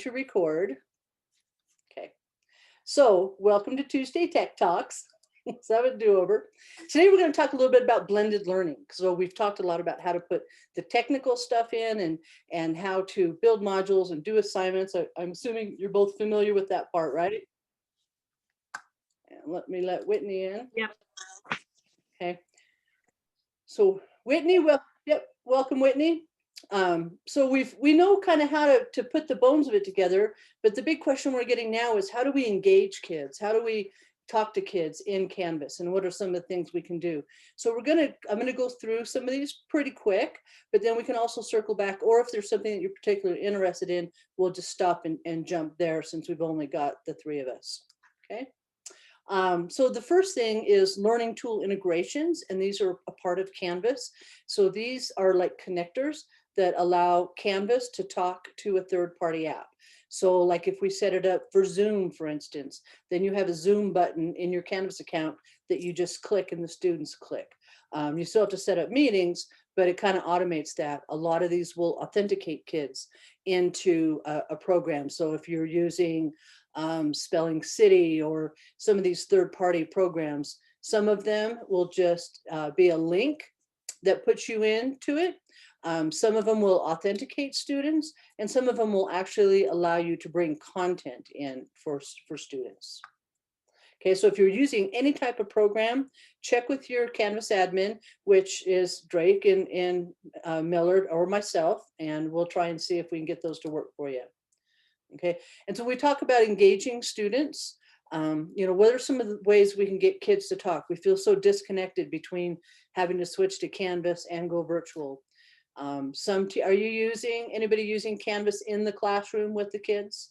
to record. Okay, so welcome to Tuesday Tech Talks. Let's have a do-over. Today we're going to talk a little bit about blended learning. So we've talked a lot about how to put the technical stuff in and how to build modules and do assignments. I'm assuming you're both familiar with that part, right? And let me let Whitney in. Yep. Okay. So Whitney, well, yep, welcome Whitney. So we know kind of how to put the bones of it together, but the big question we're getting now is how do we engage kids? How do we talk to kids in Canvas, and what are some of the things we can do? So I'm gonna go through some of these pretty quick, but then we can also circle back, or if there's something that you're particularly interested in, we'll just stop and jump there since we've only got the three of us. Okay. So the first thing is learning tool integrations, and these are a part of Canvas. So these are like connectors that allow Canvas to talk to a third-party app. So like if we set it up for Zoom, for instance, then you have a Zoom button in your Canvas account that you just click and the students click. You still have to set up meetings, but it kind of automates that. A lot of these will authenticate kids into a program. So if you're using Spelling City or some of these third-party programs, some of them will just be a link that puts you into it. Some of them will authenticate students, and some of them will actually allow you to bring content in for students. Okay, so if you're using any type of program, check with your Canvas admin, which is Drake and Millard or myself, and we'll try and see if we can get those to work for you. Okay, and so we talk about engaging students. You know, what are some of the ways we can get kids to talk? We feel so disconnected between having to switch to Canvas and go virtual. Are you anybody using Canvas in the classroom with the kids?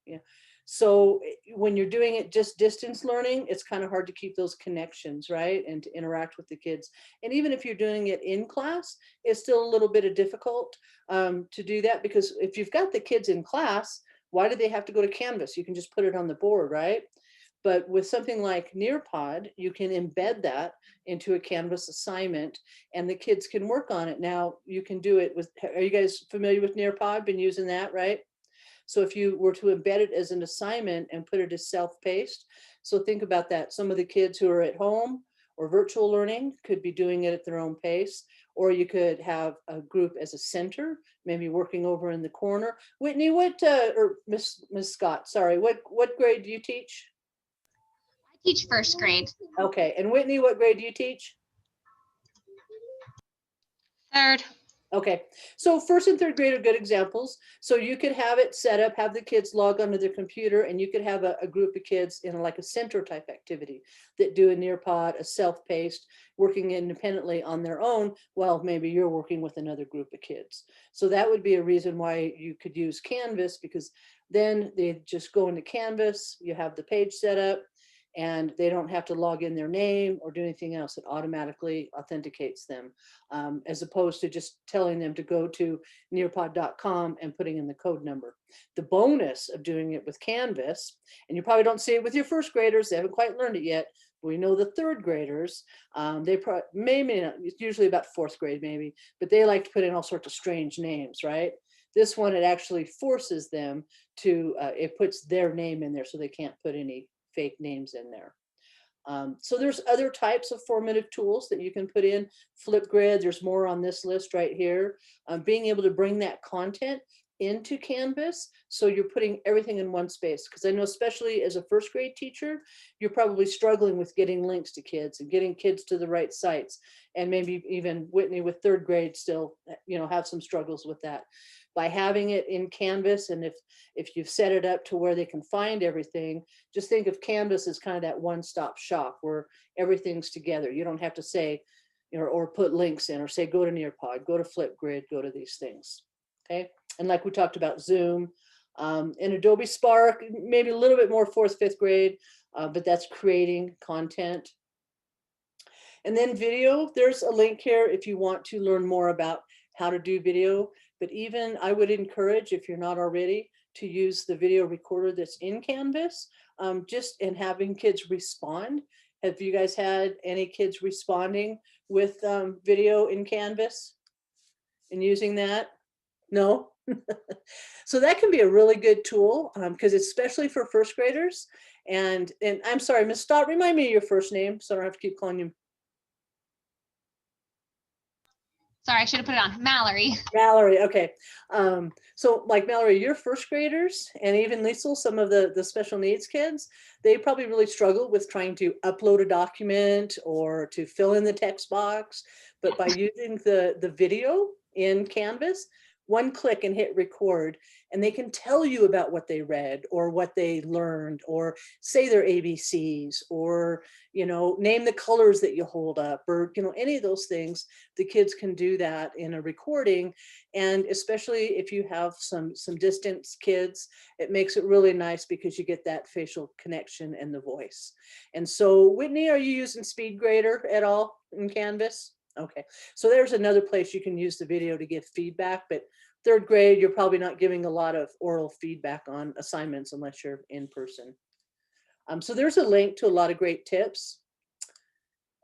Yeah. So when you're doing it just distance learning, it's kind of hard to keep those connections, right? And to interact with the kids. And even if you're doing it in class, it's still a little bit of difficult to do that, because if you've got the kids in class, why do they have to go to Canvas? You can just put it on the board, right? But with something like Nearpod, you can embed that into a Canvas assignment and the kids can work on it. Now you can do it with, are you guys familiar with Nearpod? Been using that, right? So if you were to embed it as an assignment and put it as self-paced, so think about that. Some of the kids who are at home or virtual learning could be doing it at their own pace, or you could have a group as a center, maybe working over in the corner. Whitney, or Miss Scott, sorry, what grade do you teach? I teach first grade. Okay, and Whitney, what grade do you teach? Third. Okay, so first and third grade are good examples. So you could have it set up, have the kids log onto their computer, and you could have a group of kids in like a center type activity that do a Nearpod, a self-paced, working independently on their own, while maybe you're working with another group of kids. So that would be a reason why you could use Canvas, because then they just go into Canvas, you have the page set up, and they don't have to log in their name or do anything else. It automatically authenticates them, as opposed to just telling them to go to nearpod.com and putting in the code number. The bonus of doing it with Canvas, and you probably don't see it with your first graders, they haven't quite learned it yet. We know the third graders, they maybe not, it's usually about fourth grade maybe, but they like to put in all sorts of strange names, right? This one, it actually forces them to, it puts their name in there so they can't put any fake names in there. So there's other types of formative tools that you can put in. Flipgrid, there's more on this list right here. Being able to bring that content into Canvas, so you're putting everything in one space. Because I know, especially as a first grade teacher, you're probably struggling with getting links to kids and getting kids to the right sites. And maybe even Whitney with third grade still, you know, have some struggles with that. By having it in Canvas, and if you've set it up to where they can find everything, just think of Canvas as kind of that one-stop shop where everything's together. You don't have to say, you know, or put links in, or say, go to Nearpod, go to Flipgrid, go to these things. Okay, and like we talked about Zoom, in Adobe Spark, maybe a little bit more fourth, fifth grade, but that's creating content. And then video, there's a link here if you want to learn more about how to do video. But even I would encourage, if you're not already, to use the video recorder that's in Canvas, just in having kids respond. Have you guys had any kids responding with video in Canvas and using that? No? So that can be a really good tool because it's especially for first graders. And I'm sorry, Miss Stott, remind me of your first name so I don't have to keep calling you Sorry, I should have put it on. Mallory. Mallory. Okay. So like Mallory, your first graders and even Liesel, some of the special needs kids, they probably really struggle with trying to upload a document or to fill in the text box. But by using the video in Canvas, one click and hit record, and they can tell you about what they read or what they learned or say their ABCs or, you know, name the colors that you hold up or, you know, any of those things. The kids can do that in a recording. And especially if you have some distance kids, it makes it really nice because you get that facial connection and the voice. And so Whitney, are you using SpeedGrader at all in Canvas? Okay, so there's another place you can use the video to give feedback, but third grade, you're probably not giving a lot of oral feedback on assignments unless you're in person. So there's a link to a lot of great tips.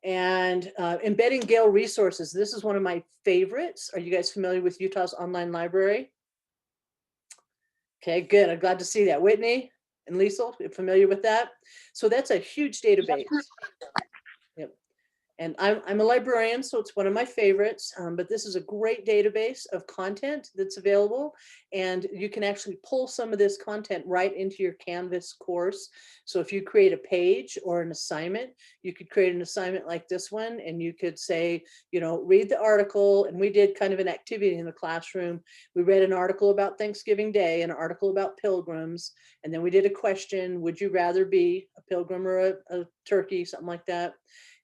And embedding Gale resources. This is one of my favorites. Are you guys familiar with Utah's online library? Okay, good. I'm glad to see that. Whitney and Liesel, you're familiar with that? So that's a huge database. Yep. And I'm a librarian, so it's one of my favorites, but this is a great database of content that's available. And you can actually pull some of this content right into your Canvas course. So if you create a page or an assignment, you could create an assignment like this one, and you could say, you know, read the article. And we did kind of an activity in the classroom. We read an article about Thanksgiving Day, an article about pilgrims, and then we did a question, would you rather be a pilgrim or a turkey, something like that?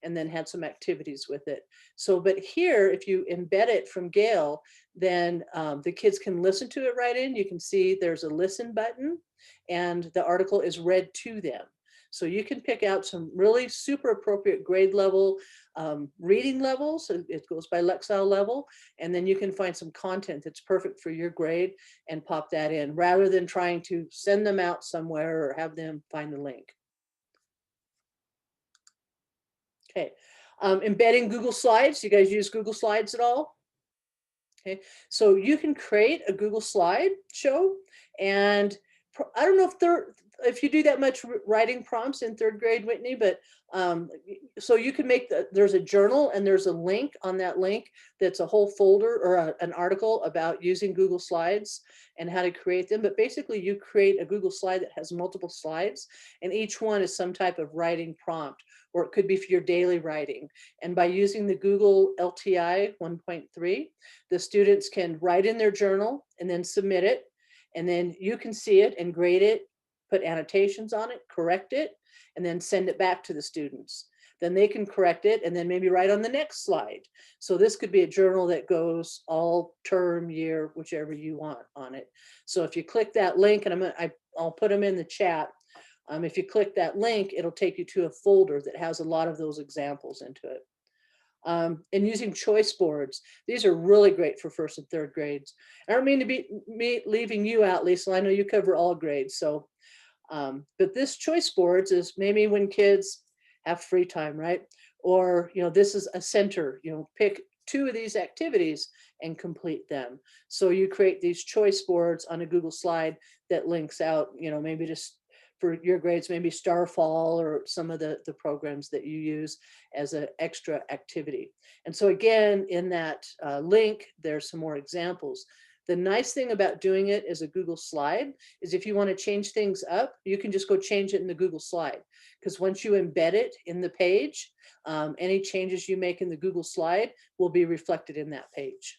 And then had some activities with it. So, but here, if you embed it from Gale, then the kids can listen to it right in. You can see there's a listen button and the article is read to them. So you can pick out some really super appropriate grade level reading levels. So it goes by Lexile level, and then you can find some content that's perfect for your grade and pop that in rather than trying to send them out somewhere or have them find the link. Okay, embedding Google Slides. You guys use Google Slides at all? Okay, so you can create a Google slide show, and I don't know if you do that much writing prompts in third grade, Whitney, but so you can make there's a journal and there's a link on that link that's a whole folder or an article about using Google Slides and how to create them. But basically you create a Google slide that has multiple slides, and each one is some type of writing prompt, or it could be for your daily writing. And by using the Google LTI 1.3, the students can write in their journal and then submit it. And then you can see it and grade it, put annotations on it, correct it, and then send it back to the students. Then they can correct it and then maybe write on the next slide. So this could be a journal that goes all term, year, whichever you want on it. So if you click that link, and I'll put them in the chat. If you click that link, it'll take you to a folder that has a lot of those examples into it. And using choice boards. These are really great for first and third grades. I don't mean to be leaving you out, Lisa. I know you cover all grades. So, but this choice boards is maybe when kids have free time, right? Or, you know, this is a center, you know, pick 2 of these activities and complete them. So you create these choice boards on a Google slide that links out, you know, maybe just for your grades, maybe Starfall or some of the programs that you use as an extra activity. And so again, in that link, there's some more examples. The nice thing about doing it as a Google slide is if you want to change things up, you can just go change it in the Google slide. Because once you embed it in the page, any changes you make in the Google slide will be reflected in that page.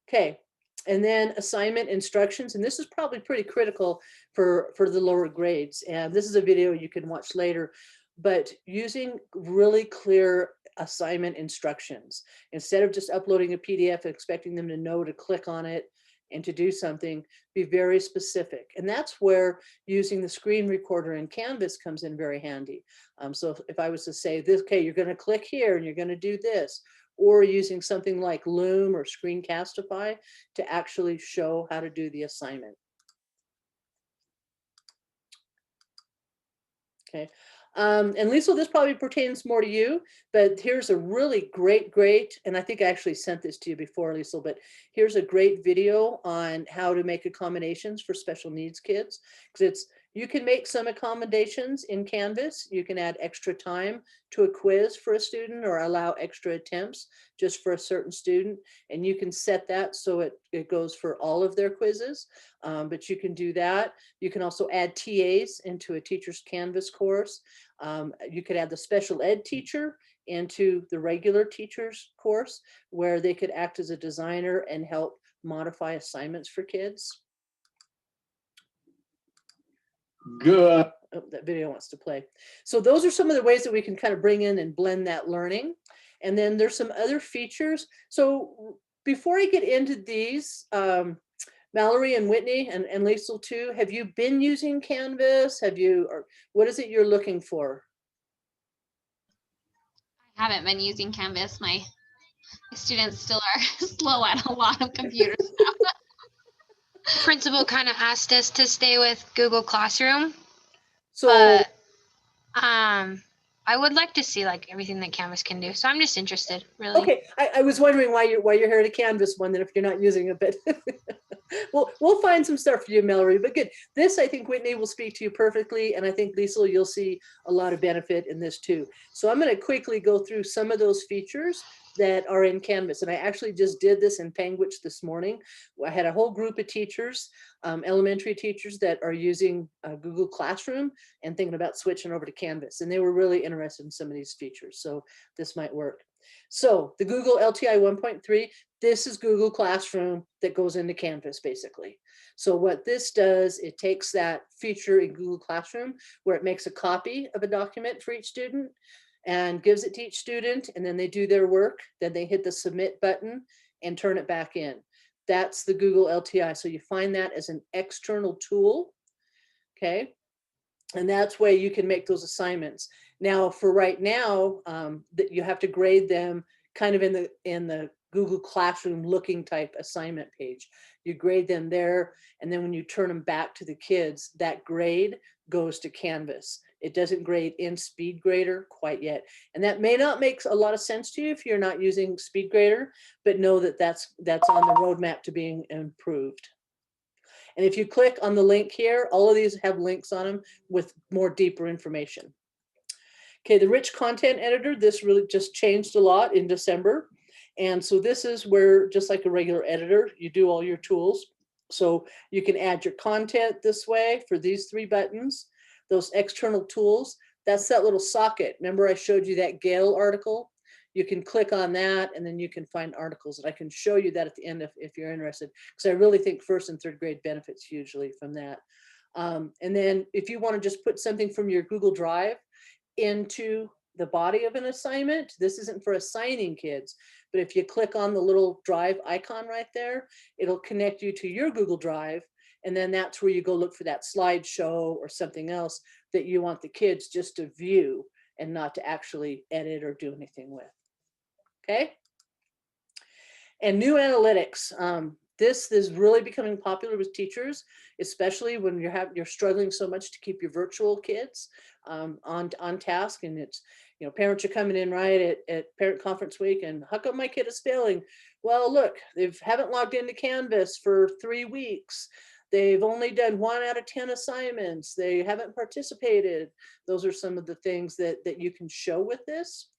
Okay, and then assignment instructions, and this is probably pretty critical for the lower grades. And this is a video you can watch later, but using really clear assignment instructions instead of just uploading a PDF and expecting them to know to click on it and to do something, be very specific. And that's where using the screen recorder in Canvas comes in very handy. So if I was to say this, okay, you're going to click here and you're going to do this, or using something like Loom or Screencastify to actually show how to do the assignment. Okay, And Liesl, this probably pertains more to you, but here's a really great, and I think I actually sent this to you before, Liesl, but here's a great video on how to make accommodations for special needs kids. Because you can make some accommodations in Canvas. You can add extra time to a quiz for a student or allow extra attempts just for a certain student. And you can set that so it goes for all of their quizzes, but you can do that. You can also add TAs into a teacher's Canvas course. You could add the special ed teacher into the regular teacher's course where they could act as a designer and help modify assignments for kids. Good. Oh, that video wants to play. So those are some of the ways that we can kind of bring in and blend that learning. And then there's some other features. So before I get into these, Mallory and Whitney and Liesl too, have you been using Canvas? Have you, or what is it you're looking for? I haven't been using Canvas. My students still are slow at a lot of computer stuff. Principal kind of asked us to stay with Google Classroom, So but I would like to see like everything that Canvas can do. So I'm just interested, really. okay, I was wondering why you're here at a Canvas one, then if you're not using it, but we'll find some stuff for you, Mallory. But good, this I think Whitney will speak to you perfectly, and I think Liesl, you'll see a lot of benefit in this too. So I'm going to quickly go through some of those features that are in Canvas, and I actually just did this in Panguitch this morning. I had a whole group of teachers, elementary teachers that are using Google Classroom and thinking about switching over to Canvas, and they were really interested in some of these features. So this might work. So the Google LTI 1.3, this is Google Classroom that goes into Canvas basically. So what this does, it takes that feature in Google Classroom where it makes a copy of a document for each student and gives it to each student, and then they do their work, then they hit the submit button and turn it back in. That's the Google LTI. So you find that as an external tool, okay? And that's where you can make those assignments. Now, for right now, that you have to grade them kind of in the Google Classroom looking type assignment page. You grade them there, and then when you turn them back to the kids, that grade goes to Canvas. It doesn't grade in SpeedGrader quite yet. And that may not make a lot of sense to you if you're not using SpeedGrader, but know that that's on the roadmap to being improved. And if you click on the link here, all of these have links on them with more deeper information. Okay, the rich content editor, this really just changed a lot in December. And so this is where, just like a regular editor, you do all your tools. So you can add your content this way for these three buttons. Those external tools, that's that little socket. Remember I showed you that Gale article? You can click on that and then you can find articles, and I can show you that at the end if you're interested, because I really think first and third grade benefits hugely from that. And then if you want to just put something from your Google Drive into the body of an assignment, this isn't for assigning kids, but if you click on the little drive icon right there, it'll connect you to your Google Drive. And then that's where you go look for that slideshow or something else that you want the kids just to view and not to actually edit or do anything with. Okay. And new analytics. This is really becoming popular with teachers, especially when you're struggling so much to keep your virtual kids on task. And it's, you know, parents are coming in right at parent conference week, and how come my kid is failing? Well, look, they haven't logged into Canvas for 3 weeks. They've only done 1 out of 10 assignments. They haven't participated. Those are some of the things that you can show with this.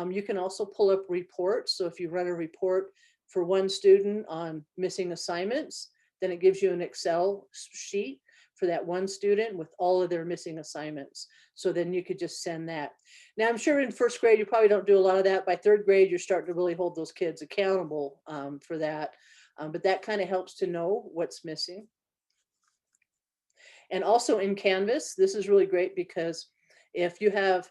You can also pull up reports. So if you run a report for one student on missing assignments, then it gives you an Excel sheet for that one student with all of their missing assignments. So then you could just send that. Now, I'm sure in first grade, you probably don't do a lot of that. By third grade, you're starting to really hold those kids accountable for that. But that kind of helps to know what's missing. And also in Canvas, this is really great because if you have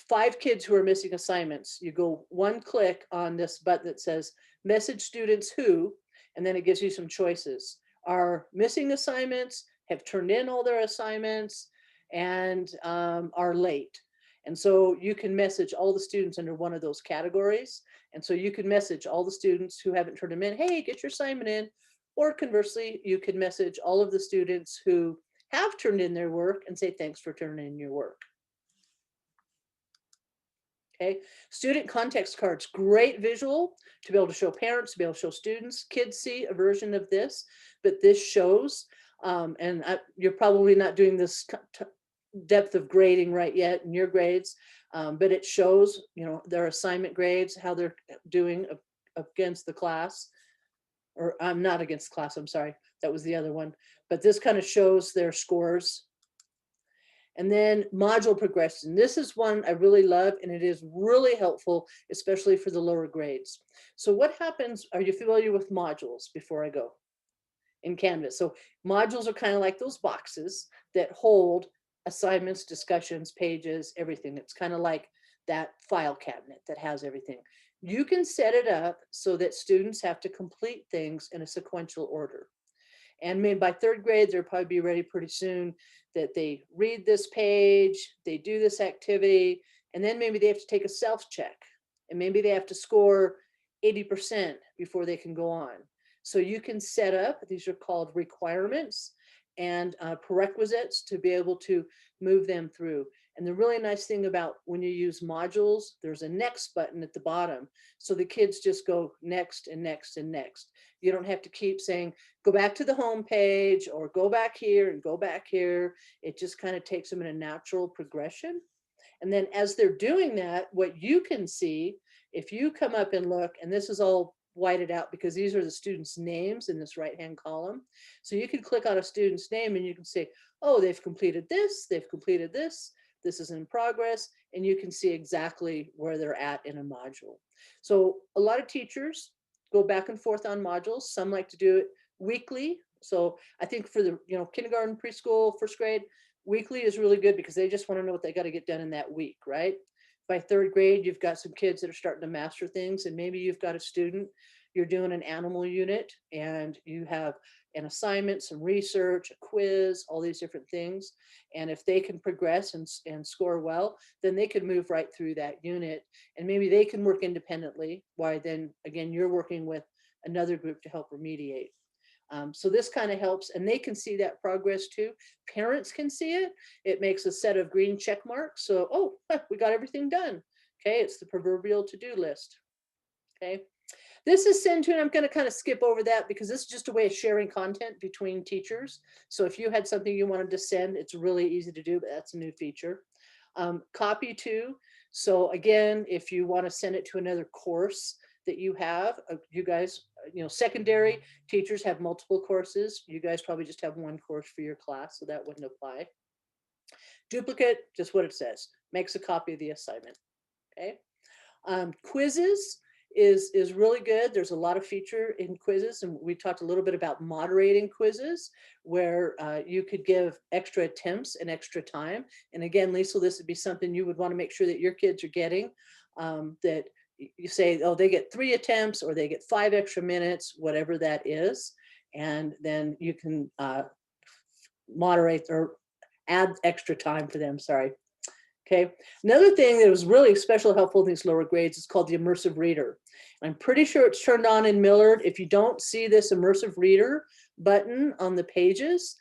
5 kids who are missing assignments, you go one click on this button that says message students who, and then it gives you some choices. Are missing assignments, have turned in all their assignments, and are late. And so you can message all the students under one of those categories. And so you can message all the students who haven't turned them in, hey, get your assignment in. Or conversely, you can message all of the students who have turned in their work and say, thanks for turning in your work. Okay, student context cards, great visual to be able to show parents, to be able to show students. Kids see a version of this, but this shows, you're probably not doing this depth of grading right yet in your grades, but it shows, you know, their assignment grades, how they're doing against the class, or I'm not against class, I'm sorry, that was the other one, but this kind of shows their scores. And then module progression. This is one I really love, and it is really helpful, especially for the lower grades. So what happens, are you familiar with modules before I go? In Canvas. So modules are kind of like those boxes that hold assignments, discussions, pages, everything. It's kind of like that file cabinet that has everything. You can set it up so that students have to complete things in a sequential order. And maybe by third grade, they'll probably be ready pretty soon that they read this page, they do this activity, and then maybe they have to take a self-check, and maybe they have to score 80% before they can go on. So you can set up, these are called requirements and prerequisites to be able to move them through. And the really nice thing about when you use modules, there's a next button at the bottom. So the kids just go next and next and next. You don't have to keep saying, go back to the home page or go back here and go back here. It just kind of takes them in a natural progression. And then as they're doing that, what you can see, if you come up and look, and this is all whited out because these are the students' names in this right-hand column. So you can click on a student's name and you can say, oh, they've completed this, this is in progress, and you can see exactly where they're at in a module. So a lot of teachers go back and forth on modules. Some like to do it weekly. So I think for the kindergarten, preschool, first grade, weekly is really good because they just want to know what they got to get done in that week, right? By third grade, you've got some kids that are starting to master things, and maybe you've got a student, you're doing an animal unit, and you have an assignment, some research, a quiz, all these different things. And if they can progress and score well, then they can move right through that unit, and maybe they can work independently, while then again, you're working with another group to help remediate. So this kind of helps, and they can see that progress too. Parents can see it. It makes a set of green check marks. So, oh, we got everything done. Okay, it's the proverbial to-do list. Okay, this is send to, and I'm going to kind of skip over that because this is just a way of sharing content between teachers. So if you had something you wanted to send, it's really easy to do, but that's a new feature. Copy to. So again, if you want to send it to another course that you have, you guys, secondary teachers have multiple courses. You guys probably just have one course for your class, so that wouldn't apply. Duplicate, just what it says, makes a copy of the assignment. Okay. Quizzes is really good. There's a lot of feature in quizzes, and we talked a little bit about moderating quizzes where you could give extra attempts and extra time. And again, Lisa, this would be something you would want to make sure that your kids are getting, that you say, oh, they get 3 attempts or they get 5 extra minutes, whatever that is. And then you can moderate or add extra time for them, sorry. Okay, another thing that was really especially helpful in these lower grades is called the Immersive Reader. I'm pretty sure it's turned on in Millard. If you don't see this Immersive Reader button on the pages,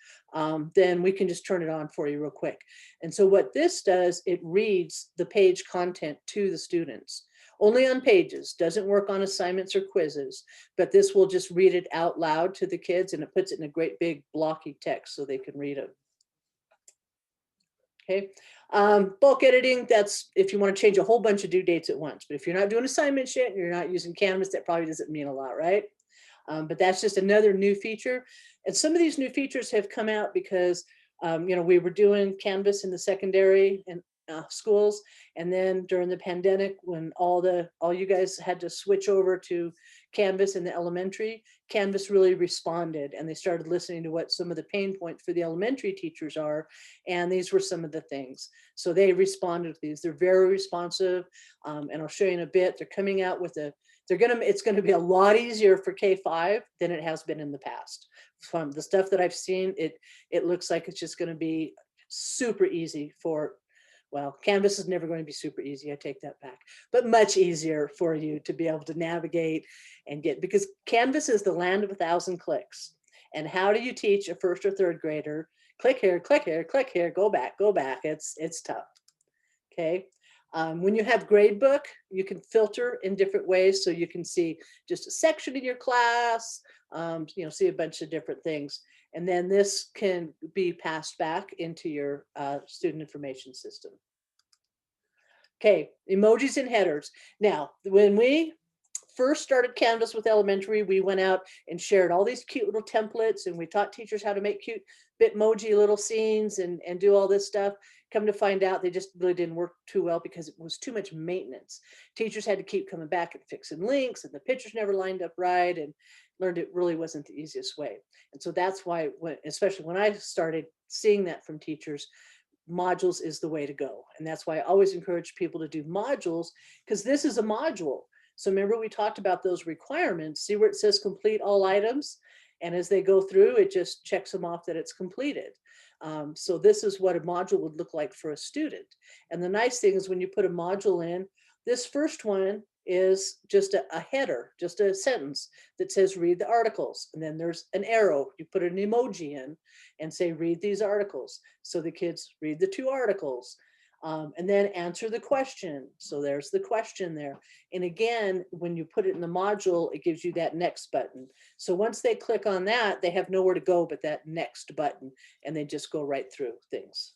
then we can just turn it on for you real quick. And so what this does, it reads the page content to the students. Only on pages, doesn't work on assignments or quizzes, but this will just read it out loud to the kids, and it puts it in a great big blocky text so they can read it. Okay, bulk editing, that's if you want to change a whole bunch of due dates at once. But if you're not doing assignments yet and you're not using Canvas, that probably doesn't mean a lot, right? But that's just another new feature. And some of these new features have come out because, we were doing Canvas in the secondary and schools. And then during the pandemic, when all you guys had to switch over to Canvas in the elementary, Canvas really responded, and they started listening to what some of the pain points for the elementary teachers are. And these were some of the things. So they responded to these. They're very responsive. And I'll show you in a bit. They're coming out with it's going to be a lot easier for K5 than it has been in the past. From the stuff that I've seen, it looks like it's just going to be super easy for, well, Canvas is never going to be super easy. I take that back, but much easier for you to be able to navigate and get, because Canvas is the land of 1,000 clicks. And how do you teach a first or third grader? Click here, click here, click here, go back, go back. It's tough. Okay. When you have Gradebook, you can filter in different ways. So you can see just a section in your class, see a bunch of different things. And then this can be passed back into your student information system. Okay, emojis and headers. Now, when we first started Canvas with elementary, we went out and shared all these cute little templates, and we taught teachers how to make cute Bitmoji little scenes and do all this stuff. Come to find out, they just really didn't work too well because it was too much maintenance. Teachers had to keep coming back and fixing links, and the pictures never lined up right, and learned it really wasn't the easiest way. And so that's why, especially when I started seeing that from teachers, modules is the way to go. And that's why I always encourage people to do modules, because this is a module. So remember, we talked about those requirements. See where it says complete all items? And as they go through, it just checks them off that it's completed. So this is what a module would look like for a student. And the nice thing is when you put a module in, this first one is just a header, just a sentence that says read the articles. And then there's an arrow. You put an emoji in and say read these articles. So the kids read the 2 articles. And then answer the question. So there's the question there. And again, when you put it in the module, it gives you that next button. So once they click on that, they have nowhere to go but that next button, and they just go right through things.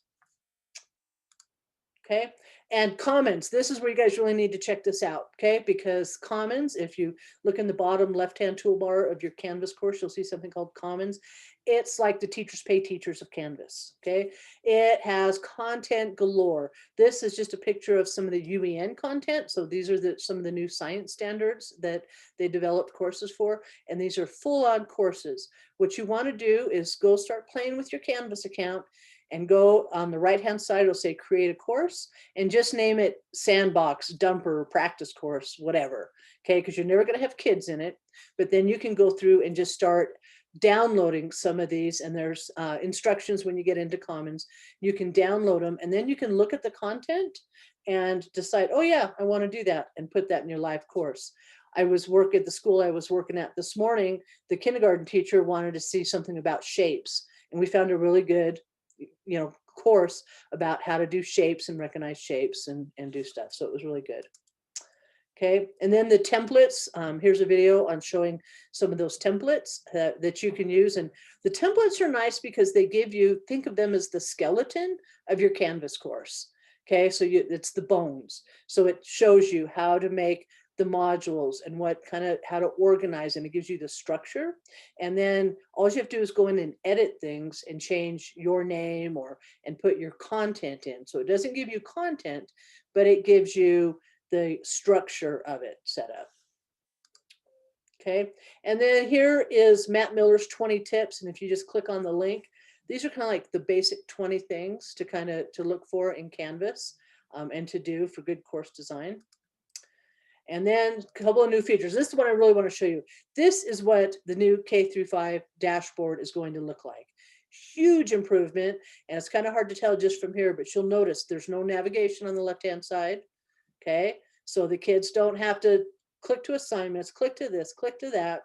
Okay, and Commons, this is where you guys really need to check this out, okay? Because Commons, if you look in the bottom left-hand toolbar of your Canvas course, you'll see something called Commons. It's like the Teachers Pay Teachers of Canvas, okay? It has content galore. This is just a picture of some of the UEN content. So these are some of the new science standards that they developed courses for, and these are full-on courses. What you want to do is go start playing with your Canvas account, and go on the right-hand side, it'll say create a course, and just name it Sandbox, Dumper, Practice Course, whatever, okay? Because you're never gonna have kids in it, but then you can go through and just start downloading some of these, and there's instructions when you get into Commons. You can download them, and then you can look at the content and decide, oh yeah, I wanna do that, and put that in your live course. I was working at the school I was working at this morning, the kindergarten teacher wanted to see something about shapes, and we found a really good course about how to do shapes and recognize shapes and do stuff. So it was really good. Okay, and then the templates, here's a video on showing some of those templates that you can use. And the templates are nice because they give you, think of them as the skeleton of your Canvas course. Okay, so it's the bones. So it shows you how to make the modules and how to organize, and it gives you the structure. And then all you have to do is go in and edit things and change your name and put your content in. So it doesn't give you content, but it gives you the structure of it set up. Okay, and then here is Matt Miller's 20 tips. And if you just click on the link, these are kind of like the basic 20 things to look for in Canvas and to do for good course design. And then a couple of new features. This is what I really want to show you. This is what the new K35 dashboard is going to look like. Huge improvement. And it's kind of hard to tell just from here, but you'll notice there's no navigation on the left-hand side. Okay. So the kids don't have to click to assignments, click to this, click to that.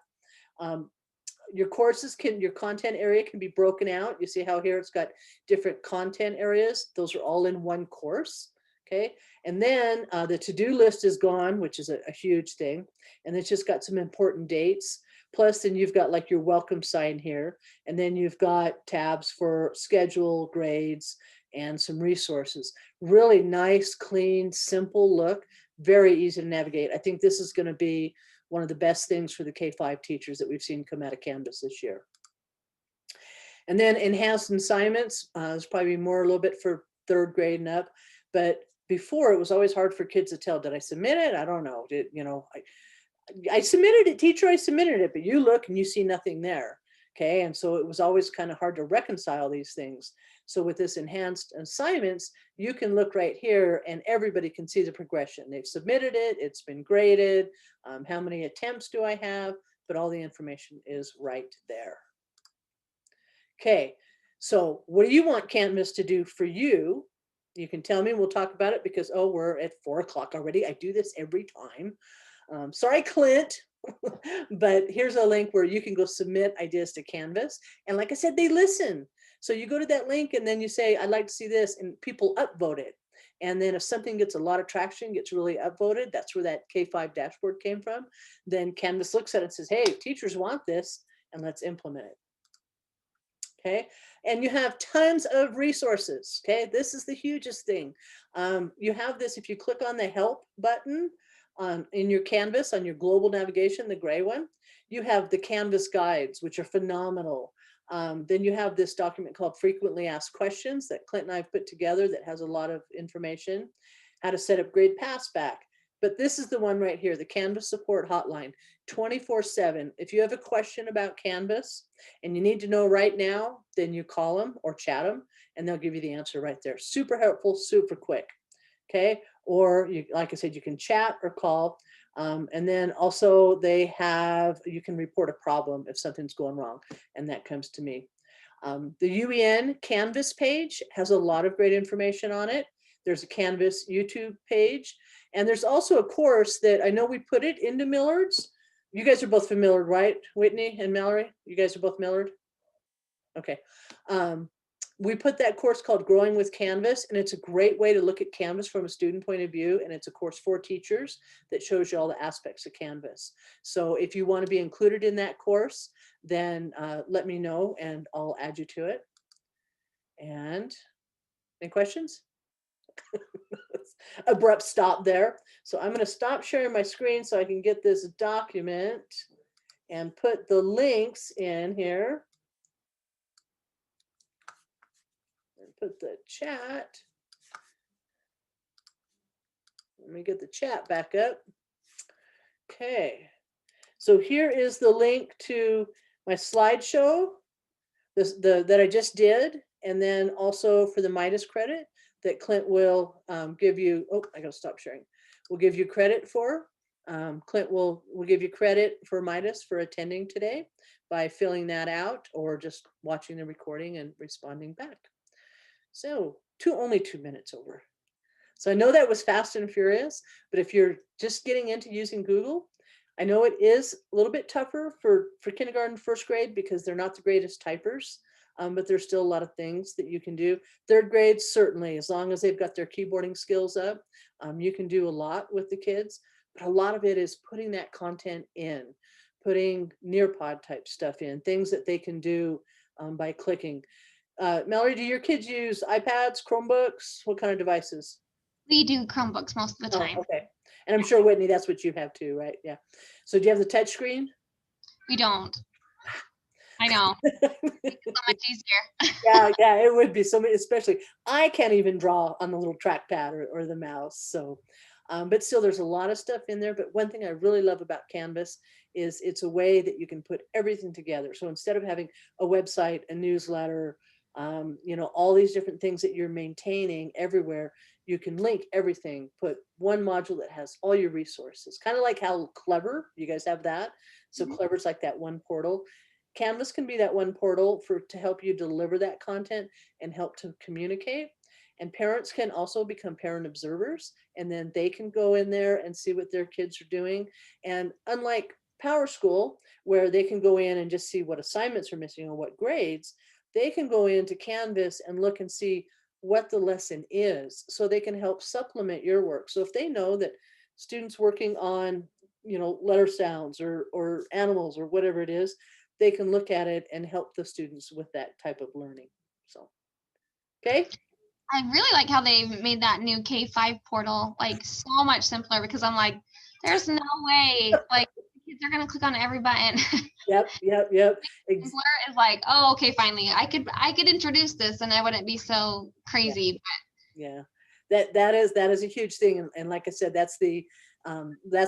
Your courses your content area can be broken out. You see how here it's got different content areas. Those are all in one course. Okay, and then the to-do list is gone, which is a huge thing. And it's just got some important dates. Plus, then you've got like your welcome sign here. And then you've got tabs for schedule, grades, and some resources. Really nice, clean, simple look. Very easy to navigate. I think this is going to be one of the best things for the K-5 teachers that we've seen come out of Canvas this year. And then enhanced assignments. There's probably more a little bit for 3rd grade and up. But before, it was always hard for kids to tell, did I submit it? I don't know. I submitted it, teacher, I submitted it, but you look and you see nothing there. Okay, and so it was always kind of hard to reconcile these things. So with this enhanced assignments, you can look right here and everybody can see the progression. They've submitted it, it's been graded, how many attempts do I have, but all the information is right there. Okay, so what do you want Canvas to do for you? You can tell me, we'll talk about it because, oh, we're at 4 o'clock already. I do this every time. Sorry, Clint, but here's a link where you can go submit ideas to Canvas. And like I said, they listen. So you go to that link and then you say, I'd like to see this, and people upvote it. And then if something gets a lot of traction, gets really upvoted, that's where that K5 dashboard came from. Then Canvas looks at it and says, hey, teachers want this, and let's implement it. Okay, and you have tons of resources. Okay, this is the hugest thing. You have this, if you click on the help button in your Canvas, on your global navigation, the gray one, you have the Canvas guides, which are phenomenal. Then you have this document called Frequently Asked Questions that Clint and I have put together that has a lot of information, how to set up grade passback. But this is the one right here, the Canvas support hotline, 24/7. If you have a question about Canvas and you need to know right now, then you call them or chat them and they'll give you the answer right there. Super helpful, super quick. Okay, or you, like I said, you can chat or call. And then also they have, you can report a problem if something's going wrong, and that comes to me. The UEN Canvas page has a lot of great information on it. There's a Canvas YouTube page, and there's also a course that I know we put it into Millard's. You guys are both from Millard, right? Whitney and Mallory, you guys are both Millard? Okay. We put that course called Growing with Canvas, and it's a great way to look at Canvas from a student point of view. And it's a course for teachers that shows you all the aspects of Canvas. So if you want to be included in that course, then let me know and I'll add you to it. And any questions? Abrupt stop there. So I'm going to stop sharing my screen so I can get this document and put the links in here. Put the chat. Let me get the chat back up. Okay, so here is the link to my slideshow that I just did, and then also for the Midas credit that Clint will give you. Oh, I gotta stop sharing. We'll give you credit for. Clint will give you credit for Midas for attending today by filling that out or just watching the recording and responding back. So only 2 minutes over. So I know that was fast and furious, but if you're just getting into using Google, I know it is a little bit tougher for kindergarten, first grade, because they're not the greatest typers, but there's still a lot of things that you can do. Third grade, certainly, as long as they've got their keyboarding skills up, you can do a lot with the kids, but a lot of it is putting that content in, putting Nearpod type stuff in, things that they can do by clicking. Mallory, do your kids use iPads, Chromebooks? What kind of devices? We do Chromebooks most of the time. Oh, okay. And I'm sure, Whitney, that's what you have too, right? Yeah. So do you have the touch screen? We don't. I know. It's so much easier. Yeah, it would be so many, especially I can't even draw on the little trackpad or the mouse. So, but still there's a lot of stuff in there. But one thing I really love about Canvas is it's a way that you can put everything together. So instead of having a website, a newsletter, all these different things that you're maintaining everywhere, you can link everything, put one module that has all your resources, kind of like how Clever, you guys have that. So Clever's like that one portal. Canvas can be that one portal to help you deliver that content and help to communicate. And parents can also become parent observers, and then they can go in there and see what their kids are doing. And unlike Power School, where they can go in and just see what assignments are missing or what grades, they can go into Canvas and look and see what the lesson is, so they can help supplement your work. So if they know that students working on, letter sounds or animals or whatever it is, they can look at it and help the students with that type of learning. So, okay. I really like how they made that new K5 portal like so much simpler, because I'm like, there's no way like kids are gonna click on every button. Yep. Simpler is like, oh, okay, finally, I could introduce this and I wouldn't be so crazy. Yeah, that is a huge thing, and like I said, that's the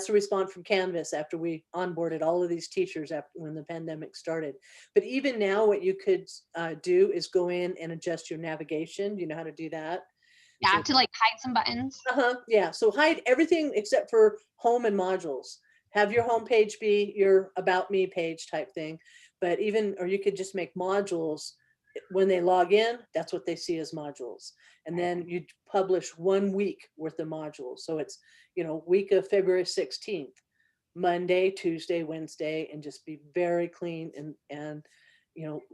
response from Canvas after we onboarded all of these teachers when the pandemic started. But even now, what you could do is go in and adjust your navigation. Do you know how to do that? Yeah, So, to like hide some buttons. Yeah, so hide everything except for home and modules. Have your home page be your About Me page type thing, but or you could just make modules. When they log in, that's what they see as modules. And then you publish 1 week worth of modules. So it's, week of February 16th, Monday, Tuesday, Wednesday, and just be very clean and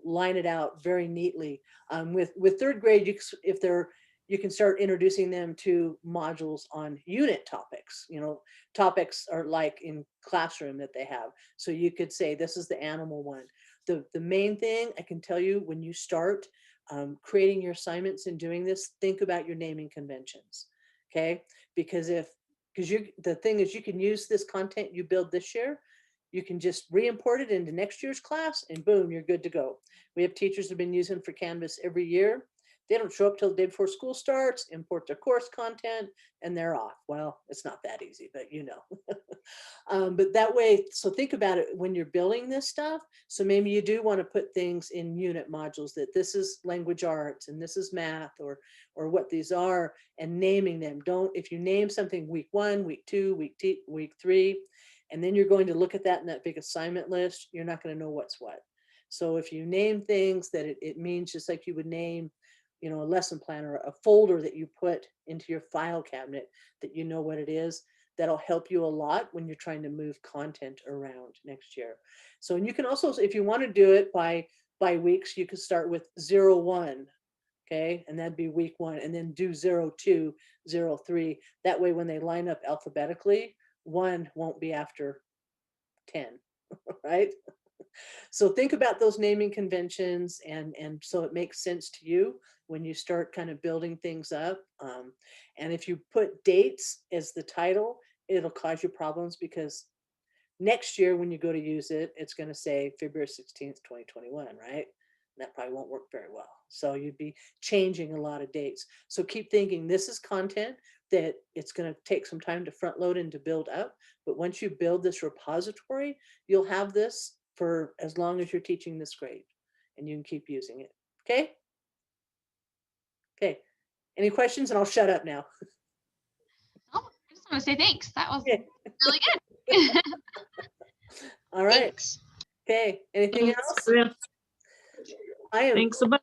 line it out very neatly. With third grade, if they're you can start introducing them to modules on unit topics. You know, topics are like in classroom that they have. So you could say, this is the animal one. The main thing I can tell you, when you start creating your assignments and doing this, think about your naming conventions. Okay, because the thing is, you can use this content you build this year, you can just re-import it into next year's class, and boom, you're good to go. We have teachers that have been using for Canvas every year. They don't show up till the day before school starts, import their course content, and they're off. Well, it's not that easy, but you know. But that way, so think about it when you're building this stuff. So maybe you do want to put things in unit modules, that this is language arts and this is math, or what these are, and naming them. Don't, if you name something week 1, week 2, week 3, and then you're going to look at that in that big assignment list, you're not going to know what's what. So if you name things that it means, just like you would name, you know, a lesson plan or a folder that you put into your file cabinet, that you know what it is, that'll help you a lot when you're trying to move content around next year. So, and you can also, if you want to do it by weeks, you could start with 0-1. Okay, and that'd be week 1, and then do 0-2, 0-3. That way, when they line up alphabetically, 1 won't be after 10, right? So think about those naming conventions, and so it makes sense to you when you start kind of building things up. And if you put dates as the title, it'll cause you problems, because next year when you go to use it, it's going to say February 16th, 2021, right? And that probably won't work very well. So you'd be changing a lot of dates. So keep thinking, this is content that it's going to take some time to front load and to build up. But once you build this repository, you'll have this for as long as you're teaching this grade, and you can keep using it. Okay. Okay. Any questions? And I'll shut up now. Oh, I just want to say thanks. That was Okay. really good. All right. Thanks. Okay. Anything Thanks, else? Chris. I am. Thanks so much.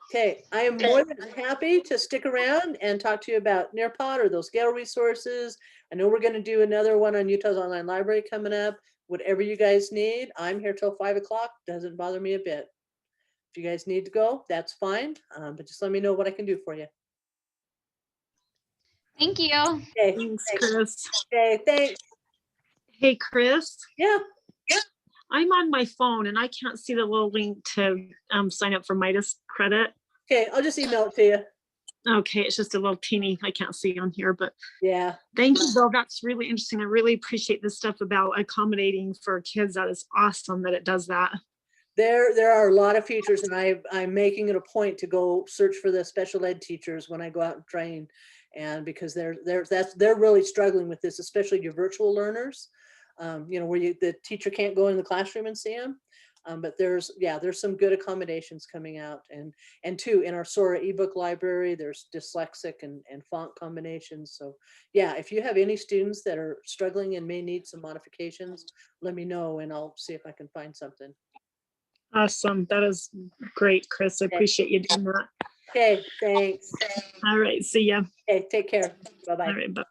Okay, I am more than happy to stick around and talk to you about Nearpod or those Gale resources. I know we're going to do another one on Utah's Online Library coming up. Whatever you guys need, I'm here till 5 o'clock. Doesn't bother me a bit. If you guys need to go, that's fine. But just let me know what I can do for you. Thank you. Okay, Thanks, thanks. Chris. Okay, thanks. Hey, Chris, Yeah. I'm on my phone and I can't see the little link to sign up for Midas credit. Okay, I'll just email it to you. Okay, it's just a little teeny, I can't see on here, but Yeah. thank you, Bill. That's really interesting. I really appreciate this stuff about accommodating for kids. That is awesome that it does that. There are a lot of features, and I'm making it a point to go search for the special ed teachers when I go out and train, and because they're really struggling with this, especially your virtual learners, you know, where the teacher can't go in the classroom and see them. But there's some good accommodations coming out, and too, in our Sora ebook library, there's dyslexic and font combinations. So yeah, if you have any students that are struggling and may need some modifications, let me know and I'll see if I can find something. Awesome. That is great, Chris. I appreciate you doing that. Okay, thanks. All right. See ya. Okay, take care. Bye-bye. All right. Bye.